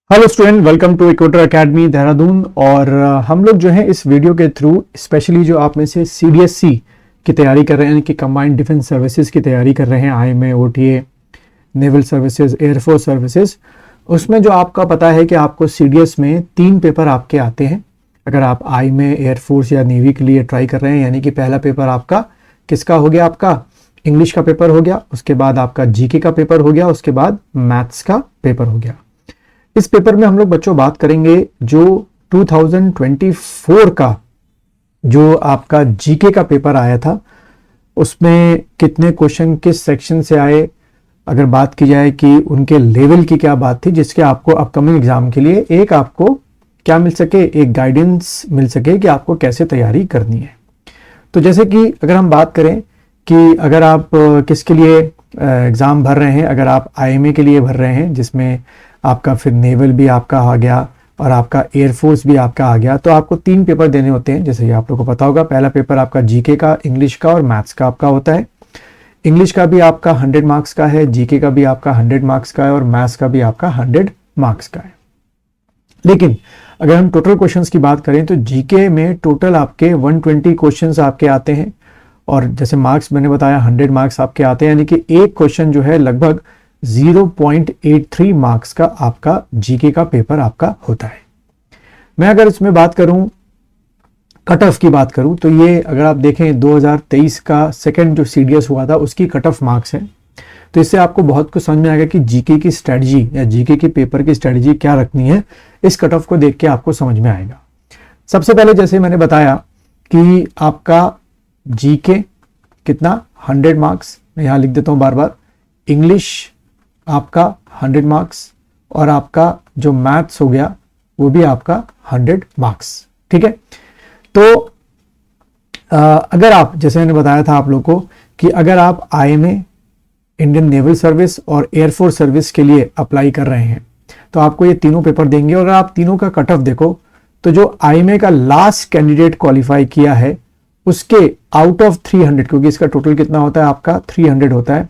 Hello student, welcome to equator academy Dehradun. और हम लोग जो है इस वीडियो के थ्रू स्पेशली जो आप में से सीडीएससी की तैयारी कर रहे हैं कि कंबाइंड डिफेंस सर्विसेज की तैयारी कर रहे हैं, IMA, OTA, naval services, air force services, उसमें जो आपका पता है कि आपको सीडीएस में 3 पेपर आपके आते हैं। अगर आप आईएमए, एयरफोर्स या नेवी के लिए ट्राई कर रहे हैं, यानी कि पहला पेपर आपका किसका हो गया, आपका इंग्लिश का पेपर हो गया, उसके बाद आपका जीके का पेपर हो गया, उसके बाद मैथ्स का पेपर हो गया। इस पेपर में हम लोग बच्चों बात करेंगे जो 2024 का जो आपका जीके का पेपर आया था, उसमें कितने क्वेश्चन किस सेक्शन से आए, अगर बात की जाए कि उनके लेवल की क्या बात थी, जिसके आपको अपकमिंग एग्जाम के लिए एक आपको क्या मिल सके, एक गाइडेंस मिल सके कि आपको कैसे तैयारी करनी है। तो जैसे कि अगर हम बात करें कि अगर आप किसके लिए एग्ज़ाम भर रहे हैं, अगर आप आईएमए के लिए भर रहे हैं जिसमें आपका फिर नेवल भी आपका आ गया और आपका एयरफोर्स भी आपका आ गया, तो आपको 3 पेपर देने होते हैं। जैसे कि आप लोगों को पता होगा, पहला पेपर आपका जीके का, इंग्लिश का और मैथ्स का आपका होता है। इंग्लिश का भी आपका 100 मार्क्स का है, जीके का भी आपका 100 मार्क्स का है और मैथ्स का भी आपका 100 मार्क्स का है। लेकिन अगर हम टोटल क्वेश्चंस की बात करें तो जीके में टोटल आपके 120 क्वेश्चंस आपके आते हैं और जैसे मार्क्स मैंने बताया 100 मार्क्स आपके आते हैं, यानी कि एक क्वेश्चन जो है लगभग 0.83 मार्क्स का आपका जीके का पेपर आपका होता है। मैं अगर इसमें बात करूं, कट ऑफ की बात करूं, तो ये अगर आप देखें 2023 का सेकंड जो सीडीएस हुआ था उसकी कट ऑफ मार्क्स है। तो इससे आपको बहुत कुछ समझ में आएगा कि जीके की स्ट्रेटजी या जीके की पेपर की स्ट्रेटजी क्या रखनी है। इस कट ऑफ को देख के आपको समझ में आएगा। सबसे पहले जैसे मैंने बताया कि आपका जीके कितना 100 मार्क्स, मैं यहां लिख देता हूं बार बार। इंग्लिश आपका 100 मार्क्स और आपका जो मैथ्स हो गया वो भी आपका 100 मार्क्स। ठीक है। तो अगर आप, जैसे मैंने बताया था आप लोग को कि अगर आप आईएमए, इंडियन नेवल सर्विस और एयरफोर्स सर्विस के लिए अप्लाई कर रहे हैं तो आपको ये तीनों पेपर देंगे। और अगर आप तीनों का कट ऑफ देखो तो जो आईएमए का लास्ट कैंडिडेट क्वालिफाई किया है उसके आउट ऑफ 300, क्योंकि इसका टोटल कितना होता है आपका 300 होता है,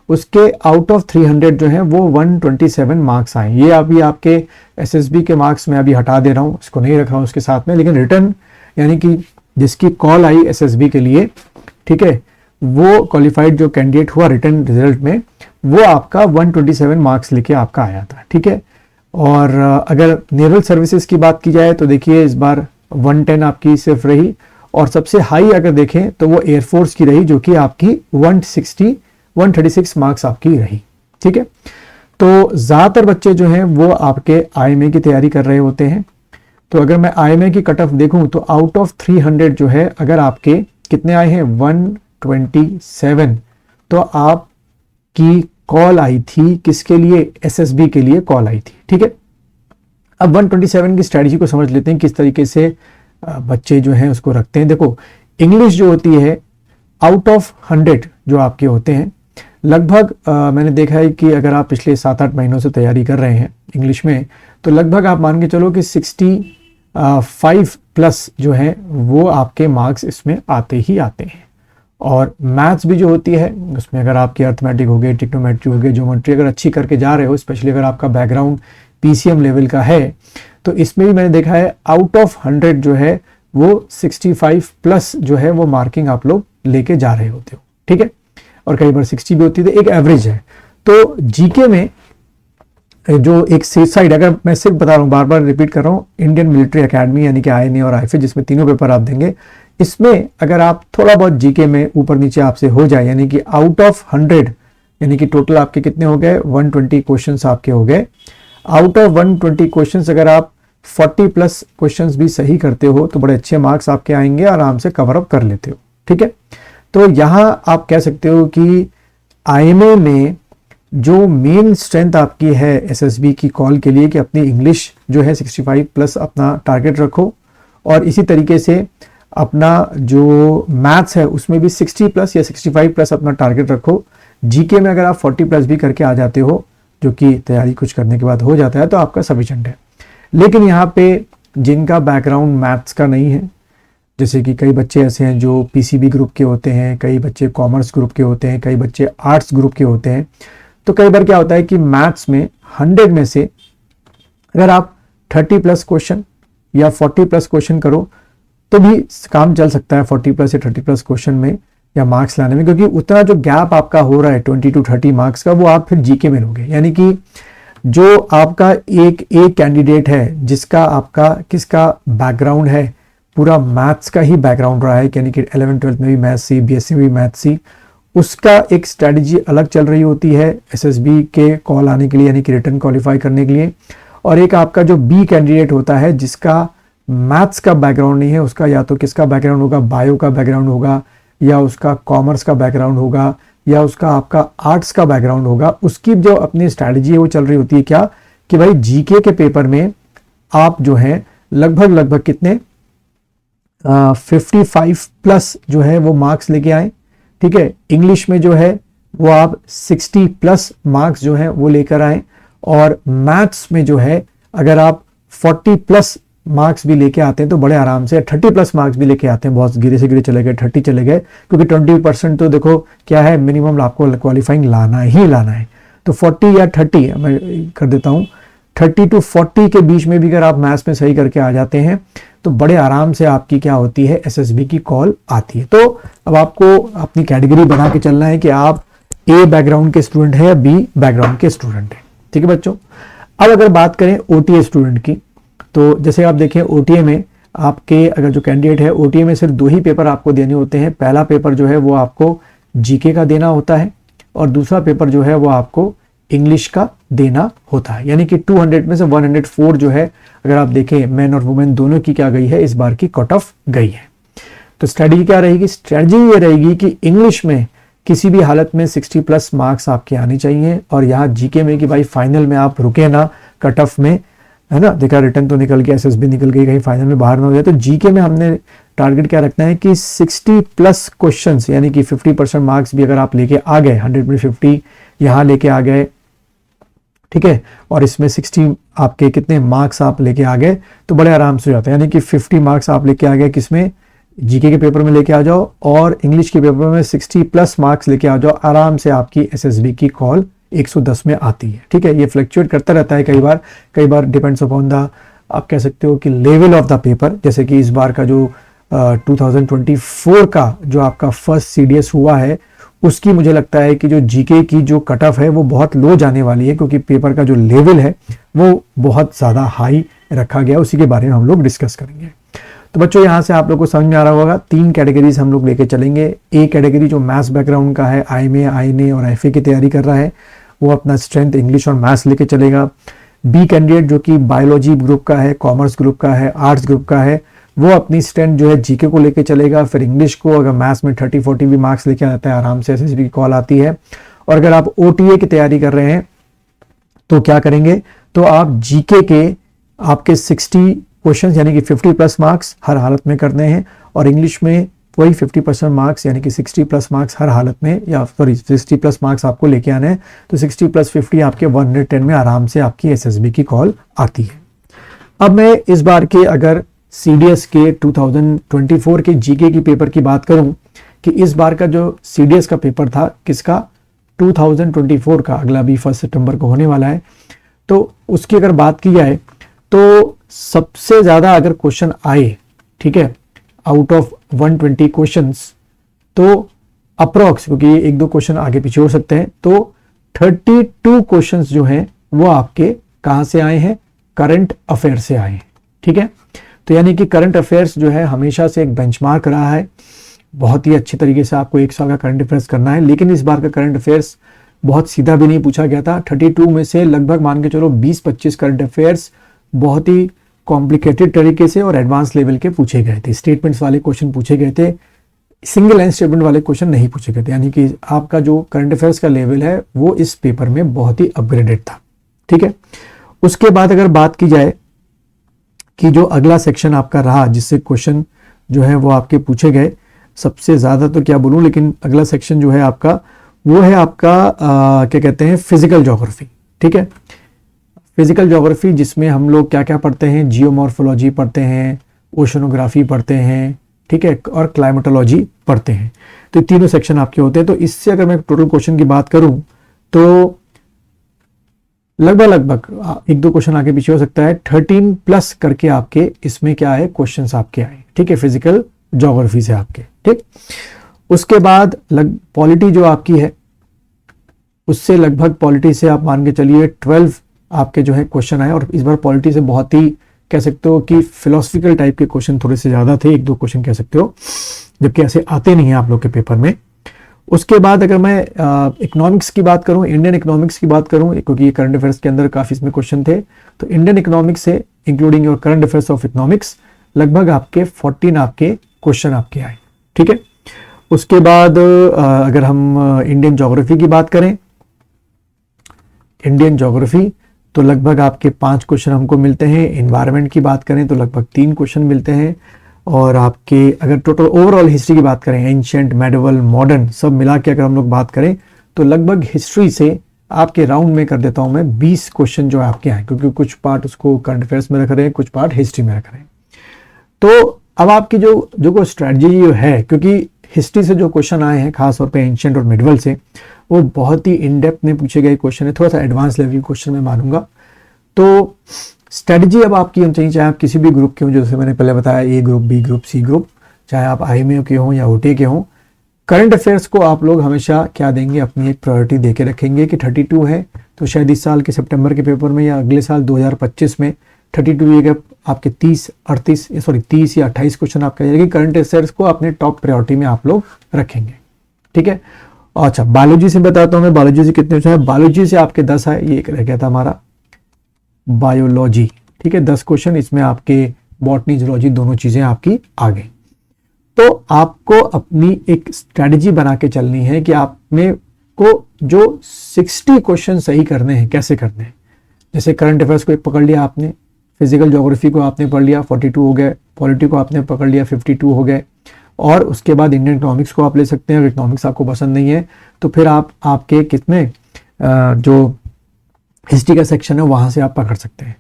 उसके आउट ऑफ 300 जो है वो 127 मार्क्स आए। ये अभी आपके एसएसबी के मार्क्स में अभी हटा दे रहा हूँ, इसको नहीं रखा हूँ उसके साथ में, लेकिन रिटर्न यानी कि जिसकी कॉल आई एसएसबी के लिए, ठीक है, वो क्वालिफाइड जो कैंडिडेट हुआ रिटर्न रिजल्ट में, वो आपका 127 मार्क्स लेके आपका आया था। ठीक है। और अगर नेवल सर्विसेज की बात की जाए तो देखिए इस बार 110 आपकी सिर्फ रही और सबसे हाई अगर देखें तो वो एयरफोर्स की रही जो कि आपकी 136 मार्क्स आपकी रही। ठीक है। तो ज्यादातर बच्चे जो हैं वो आपके आईएमए की तैयारी कर रहे होते हैं। तो अगर मैं आईएमए की कट ऑफ देखूं तो आउट ऑफ 300 जो है अगर आपके कितने आए हैं 127, तो आपकी कॉल आई थी किसके लिए, एसएसबी के लिए कॉल आई थी। ठीक है। अब 127 की स्ट्रेटजी को समझ लेते हैं किस तरीके से बच्चे जो हैं उसको रखते हैं। देखो, इंग्लिश जो होती है आउट ऑफ 100 जो आपके होते हैं, लगभग मैंने देखा है कि अगर आप पिछले 7-8 महीनों से तैयारी कर रहे हैं इंग्लिश में, तो लगभग आप मान के चलो कि 65 प्लस जो है वो आपके मार्क्स इसमें आते ही आते हैं। और मैथ्स भी जो होती है उसमें अगर आपकी अर्थमेटिक हो गए, ट्रिग्नोमेट्री हो गए, ज्योमेट्री अगर अच्छी करके जा रहे हो, स्पेशली अगर आपका बैकग्राउंड पीसीएम लेवल का है, तो इसमें भी मैंने देखा है आउट ऑफ 100 जो है वो 65 प्लस जो है वो मार्किंग आप लोग लेके जा रहे होते हो। ठीक है। और कई बार 60 भी होती है, तो एक एवरेज है। तो जीके में जो एक सेफ साइड, अगर मैं सिर्फ बता रहा हूँ, बार बार रिपीट कर रहा हूँ, इंडियन मिलिट्री एकेडमी यानी कि आईएनए और आईएफए जिसमें तीनों पेपर आप देंगे, इसमें अगर आप थोड़ा बहुत जीके में ऊपर नीचे आपसे हो जाए, यानी कि आउट ऑफ 100 यानी कि टोटल आपके कितने हो गए 120 क्वेश्चन आपके हो गए। आउट ऑफ 120 क्वेश्चन अगर आप 40 प्लस क्वेश्चन भी सही करते हो तो बड़े अच्छे मार्क्स आपके आएंगे, आराम से कवर अप कर लेते हो। ठीक है। तो यहां आप कह सकते हो कि आईएमए में जो मेन स्ट्रेंथ आपकी है एसएसबी की कॉल के लिए कि अपनी इंग्लिश जो है 65 प्लस अपना टारगेट रखो, और इसी तरीके से अपना जो मैथ्स है उसमें भी 60 प्लस या 65 प्लस अपना टारगेट रखो। जीके में अगर आप 40 प्लस भी करके आ जाते हो, जो कि तैयारी कुछ करने के बाद हो जाता है, तो आपका सफिशिएंट है। लेकिन यहाँ पे जिनका बैकग्राउंड मैथ्स का नहीं है, जैसे कि कई बच्चे ऐसे हैं जो पीसीबी ग्रुप के होते हैं, कई बच्चे कॉमर्स ग्रुप के होते हैं, कई बच्चे आर्ट्स ग्रुप के होते हैं, तो कई बार क्या होता है कि मैथ्स में 100 में से अगर आप 30 प्लस क्वेश्चन या 40 प्लस क्वेश्चन करो तो भी काम चल सकता है 40 प्लस या 30 प्लस क्वेश्चन में या मार्क्स लाने में, क्योंकि उतना जो गैप आपका हो रहा है 20 to 30 मार्क्स का वो आप फिर जीके में लोगे। यानी कि जो आपका एक कैंडिडेट है जिसका आपका किसका बैकग्राउंड है, पूरा मैथ्स का ही बैकग्राउंड रहा है, यानी कि 11-12 में भी मैथ्स सी, बीएससी में भी मैथ्स सी, उसका एक स्ट्रैटेजी अलग चल रही होती है एसएसबी के कॉल आने के लिए, यानी कि रिटर्न क्वालिफाई करने के लिए। और एक आपका जो बी कैंडिडेट होता है जिसका मैथ्स का बैकग्राउंड नहीं है, उसका या तो किसका बैकग्राउंड होगा, बायो का बैकग्राउंड होगा, या उसका कॉमर्स का बैकग्राउंड होगा, या उसका आपका आर्ट्स का बैकग्राउंड होगा। उसकी जो अपनी स्ट्रैटेजी है वो चल रही होती है क्या कि भाई जीके के पेपर में आप जो है लगभग कितने 55 प्लस जो है वो मार्क्स लेके आए। ठीक है, इंग्लिश में जो है वो आप 60 प्लस मार्क्स जो है वो लेकर आए, और मैथ्स में जो है अगर आप 40 प्लस मार्क्स भी लेके आते हैं तो बड़े आराम से 30 प्लस मार्क्स भी लेके आते हैं, बहुत गिरे से गिरे चले गए 30 चले गए, क्योंकि 20% तो देखो क्या है मिनिमम आपको क्वालिफाइंग लाना ही लाना है। तो 40 या 30 मैं कर देता हूँ, 30 to 40 के बीच में भी अगर आप मैथ्स में सही करके आ जाते हैं तो बड़े आराम से आपकी क्या होती है एसएसबी की कॉल आती है। तो अब आपको अपनी कैटेगरी बना के चलना है कि आप ए बैकग्राउंड के स्टूडेंट है या बी बैकग्राउंड के स्टूडेंट है। ठीक है बच्चों, अब अगर बात करें ओटीए स्टूडेंट की, तो जैसे आप देखें ओटीए में आपके अगर जो कैंडिडेट है ओटीए में सिर्फ 2 ही पेपर आपको देने होते हैं। पहला पेपर जो है वो आपको जीके का देना होता है, और दूसरा पेपर जो है वो आपको इंग्लिश का देना होता है। यानी कि 200 में से 104 जो है अगर आप देखें मैन और वुमेन दोनों की क्या गई है, इस बार की कट ऑफ गई है। तो स्ट्रेटजी क्या रहेगी, स्ट्रेटजी ये रहेगी कि इंग्लिश में किसी भी हालत में 60 प्लस मार्क्स आपके आने चाहिए, और यहाँ जीके में कि भाई फाइनल में आप रुके ना कट ऑफ में, है ना। देखा रिटर्न तो निकल गया, एसएसबी निकल गई, कहीं फाइनल में बाहर ना हो जाए। तो जीके में हमने टारगेट क्या रखना है कि 60 प्लस क्वेश्चंस, यानी कि 50% मार्क्स भी अगर आप लेके आ गए, 100 में 50 यहाँ लेके आ गए, ठीक है, और इसमें 60 आपके कितने मार्क्स आप लेके आ गए तो बड़े आराम से हो जाता है। यानी कि 50 मार्क्स आप लेके आ गए किसमें, जीके के पेपर में लेके आ जाओ, और इंग्लिश के पेपर में 60 प्लस मार्क्स लेके आ जाओ, आराम से आपकी एसएसबी की कॉल 110 में आती है। ठीक है, ये फ्लक्चुएट करता रहता है कई बार डिपेंड्स अपॉन द, आप कह सकते हो कि लेवल ऑफ द पेपर। जैसे कि इस बार का जो 2024 का जो आपका फर्स्ट सीडीएस हुआ है उसकी मुझे लगता है कि जो जीके की जो कट ऑफ है वो बहुत लो जाने वाली है, क्योंकि पेपर का जो लेवल है वो बहुत ज़्यादा हाई रखा गया, उसी के बारे में हम लोग डिस्कस करेंगे। तो बच्चों यहाँ से आप लोग को समझ में आ रहा होगा 3 कैटेगरीज हम लोग लेके चलेंगे। ए कैटेगरी जो मैथ्स बैकग्राउंड का है, आईएमए, आईएनए और एफए की तैयारी कर रहा है, वो अपना स्ट्रेंथ इंग्लिश और मैथ्स लेके चलेगा। बी कैंडिडेट जो कि बायोलॉजी ग्रुप का है, कॉमर्स ग्रुप का है, आर्ट्स ग्रुप का है, वो अपनी स्ट्रेंथ जो है जीके को लेके चलेगा। फिर इंग्लिश को अगर मैथ्स में 30-40 भी मार्क्स लेके आता है आराम से एसएसबी की कॉल आती है। और अगर आप ओटीए की तैयारी कर रहे हैं तो क्या करेंगे, तो आप जीके के आपके 60 क्वेश्चन यानी कि 50 प्लस मार्क्स हर हालत में करने हैं, और इंग्लिश में वही 50% मार्क्स यानी कि 60 प्लस मार्क्स हर हालत में, या सॉरी 60 प्लस मार्क्स आपको लेके आने हैं। तो 60 प्लस 50 आपके 110 में आराम से आपकी एसएसबी की कॉल आती है। अब मैं इस बार के अगर सीडीएस के 2024 के जीके की पेपर की बात करूं कि इस बार का जो सीडीएस का पेपर था किसका, 2024 का, अगला भी 1 सितंबर को होने वाला है। तो उसकी अगर बात की जाए तो सबसे ज़्यादा अगर क्वेश्चन आए, ठीक है, आउट ऑफ 120 क्वेश्चंस, तो अप्रॉक्स, क्योंकि 1-2 क्वेश्चन आगे पीछे हो सकते हैं, तो 32 क्वेश्चंस जो हैं वो आपके कहाँ से आए हैं, करंट अफेयर से आए हैं। ठीक है, तो यानी कि करंट अफेयर्स जो है हमेशा से एक बेंचमार्क रहा है, बहुत ही अच्छी तरीके से आपको 1 साल का करंट अफेयर्स करना है। लेकिन इस बार का करंट अफेयर्स बहुत सीधा भी नहीं पूछा गया था। 32 में से लगभग मान के चलो 20-25 करंट अफेयर्स बहुत ही कॉम्प्लिकेटेड तरीके से और एडवांस लेवल के पूछे गए थे। स्टेटमेंट्स वाले क्वेश्चन पूछे गए थे, सिंगल लाइन स्टेटमेंट वाले क्वेश्चन नहीं पूछे गए थे। यानी कि आपका जो करंट अफेयर्स का लेवल है वो इस पेपर में बहुत ही अपग्रेडेड था। ठीक है, उसके बाद अगर बात की जाए कि जो अगला सेक्शन आपका रहा जिससे क्वेश्चन जो है वो आपके पूछे गए सबसे ज़्यादा, तो क्या बोलूँ, लेकिन अगला सेक्शन जो है आपका वो है आपका क्या कहते हैं, फिजिकल ज्योग्राफी। ठीक है, फिजिकल ज्योग्राफी जिसमें हम लोग क्या क्या पढ़ते हैं, जियोमॉर्फोलॉजी पढ़ते हैं, ओशनोग्राफी पढ़ते हैं, ठीक है, और क्लाइमेटोलॉजी पढ़ते हैं। तो तीनों सेक्शन आपके होते हैं। तो इससे अगर मैं टोटल क्वेश्चन की बात करूं तो लगभग एक दो क्वेश्चन आगे पीछे हो सकता है। 13 प्लस करके आपके इसमें क्या है, क्वेश्चंस आपके आए, ठीक है, फिजिकल ज्योग्राफी से आपके, ठीक। उसके बाद पॉलिटी जो आपकी है उससे लगभग पॉलिटी से आप मान के चलिए 12 आपके जो है क्वेश्चन आए, और इस बार पॉलिटी से बहुत ही कह सकते हो कि फिलोसफिकल टाइप के क्वेश्चन थोड़े से ज्यादा थे, एक दो क्वेश्चन कह सकते हो, जबकि ऐसे आते नहीं है आप लोग के पेपर में। उसके बाद अगर मैं इकोनॉमिक्स की बात करूं, इंडियन इकोनॉमिक्स की बात करूं, क्योंकि ये करंट अफेयर्स के अंदर काफी इसमें क्वेश्चन थे, तो इंडियन इकोनॉमिक्स से including your current affairs of economics लगभग आपके 14 आपके क्वेश्चन आपके आए, ठीक है। उसके बाद अगर हम इंडियन ज्योग्राफी की बात करें, इंडियन ज्योग्राफी तो लगभग आपके 5 क्वेश्चन हमको मिलते हैं। एनवायरनमेंट की बात करें तो लगभग 3 क्वेश्चन मिलते हैं। और आपके अगर टोटल ओवरऑल हिस्ट्री की बात करें, एंशिएंट, मेडिवल, मॉडर्न सब मिला के अगर हम लोग बात करें तो लगभग हिस्ट्री से आपके राउंड में कर देता हूं मैं 20 क्वेश्चन जो आपके आए, क्योंकि कुछ पार्ट उसको करंट अफेयर्स में रख रहे हैं, कुछ पार्ट हिस्ट्री में रख रहे हैं। तो अब आपकी जो कोई स्ट्रैटेजी है, क्योंकि हिस्ट्री से जो क्वेश्चन आए हैं खासतौर पे एंशिएंट और मिडिवल से, वो बहुत ही इन डेप्थ में पूछे गए क्वेश्चन है, थोड़ा सा एडवांस लेवल के क्वेश्चन मैं मानूंगा। तो स्ट्रेटजी अब आपकी हम चाहिए, चाहे आप किसी भी ग्रुप के हों, जैसे मैंने पहले बताया, A group, B group, C group, चाहे आप IMA के हों या OTA के हों, करंट अफेयर्स को आप लोग हमेशा क्या देंगे, अपनी एक प्रायोरिटी देके रखेंगे कि 32 है तो शायद इस साल के सितंबर के पेपर में या अगले साल 2025 में 32 ये आपके 30 या 28 क्वेश्चन आपके जाएंगे। करंट अफेयर्स को अपने टॉप प्रायोरिटी में आप लोग रखेंगे, ठीक है। अच्छा, बायोलॉजी से बताता हूं मैं, बायोलॉजी से कितने क्वेश्चन है। बायोलॉजी से आपके 10 है, ये रह गया था हमारा बायोलॉजी, ठीक है, 10 क्वेश्चन, इसमें आपके बॉटनी, जूलॉजी दोनों चीजें आपकी आ गई। तो आपको अपनी एक स्ट्रेटजी बना के चलनी है कि आप में को जो 60 क्वेश्चन सही करने हैं, कैसे करने हैं। जैसे करंट अफेयर्स को एक पकड़ लिया आपने, फिजिकल ज्योग्राफी को आपने पढ़ लिया, 42 हो गए, पॉलिटी को आपने पकड़ लिया, 52 हो गए, और उसके बाद इंडियन इकोनॉमिक्स को आप ले सकते हैं। अगर इकोनॉमिक्स आपको पसंद नहीं है तो फिर आप आपके कितने जो हिस्ट्री का सेक्शन है वहां से आप पकड़ सकते हैं।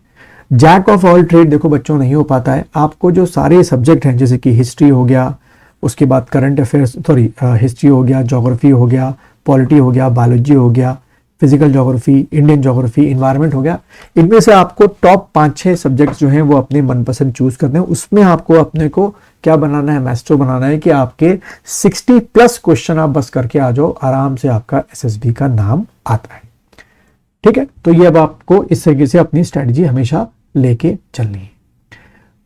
जैक ऑफ ऑल ट्रेड देखो बच्चों नहीं हो पाता है, आपको जो सारे सब्जेक्ट हैं जैसे कि हिस्ट्री हो गया, उसके बाद करंट अफेयर्स हिस्ट्री हो गया, ज्योग्राफी हो गया, पॉलिटी हो गया, बायोलॉजी हो गया, physical geography, Indian geography, environment हो गया, इनमें से आपको टॉप 5-6 सब्जेक्ट जो हैं वो अपने मनपसंद चूज करने हैं। उसमें आपको अपने को क्या बनाना है, मास्टर बनाना है कि आपके 60 प्लस क्वेश्चन आप बस करके आ जाओ, आराम से आपका SSB का नाम आता है, ठीक है। तो ये अब आपको इस तरीके से अपनी स्ट्रेटजी हमेशा लेके चलनी है।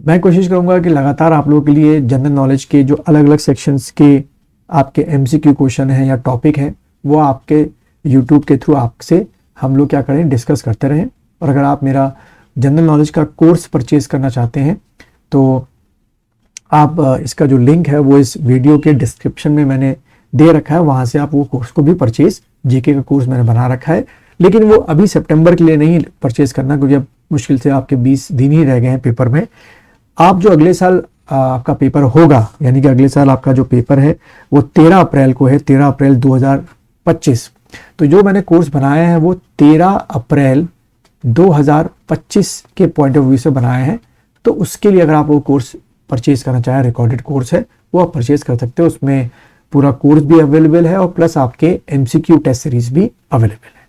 मैं कोशिश करूंगा कि लगातार आप लोगों के लिए जनरल नॉलेज के जो अलग अलग सेक्शंस के आपके MCQ क्वेश्चन हैं या टॉपिक हैं वो आपके YouTube के थ्रू आपसे हम लोग क्या करें, डिस्कस करते रहें। और अगर आप मेरा जनरल नॉलेज का कोर्स परचेज करना चाहते हैं तो आप इसका जो लिंक है वो इस वीडियो के डिस्क्रिप्शन में मैंने दे रखा है, वहां से आप वो कोर्स को भी परचेज, GK का कोर्स मैंने बना रखा है, लेकिन वो अभी सितंबर के लिए नहीं परचेज करना, क्योंकि अब मुश्किल से आपके 20 दिन ही रह गए हैं पेपर में। आप जो अगले साल आपका पेपर होगा, यानी कि अगले साल आपका जो पेपर है वो 13 अप्रैल को है, 13 अप्रैल 2025। तो जो मैंने कोर्स बनाया है वो 13 अप्रैल 2025 के पॉइंट ऑफ व्यू से बनाया है। तो उसके लिए अगर आप वो कोर्स परचेज करना चाहें, रिकॉर्डेड कोर्स है, वो आप परचेज कर सकते हो। उसमें पूरा कोर्स भी अवेलेबल है और प्लस आपके MCQ टेस्ट सीरीज भी अवेलेबल है।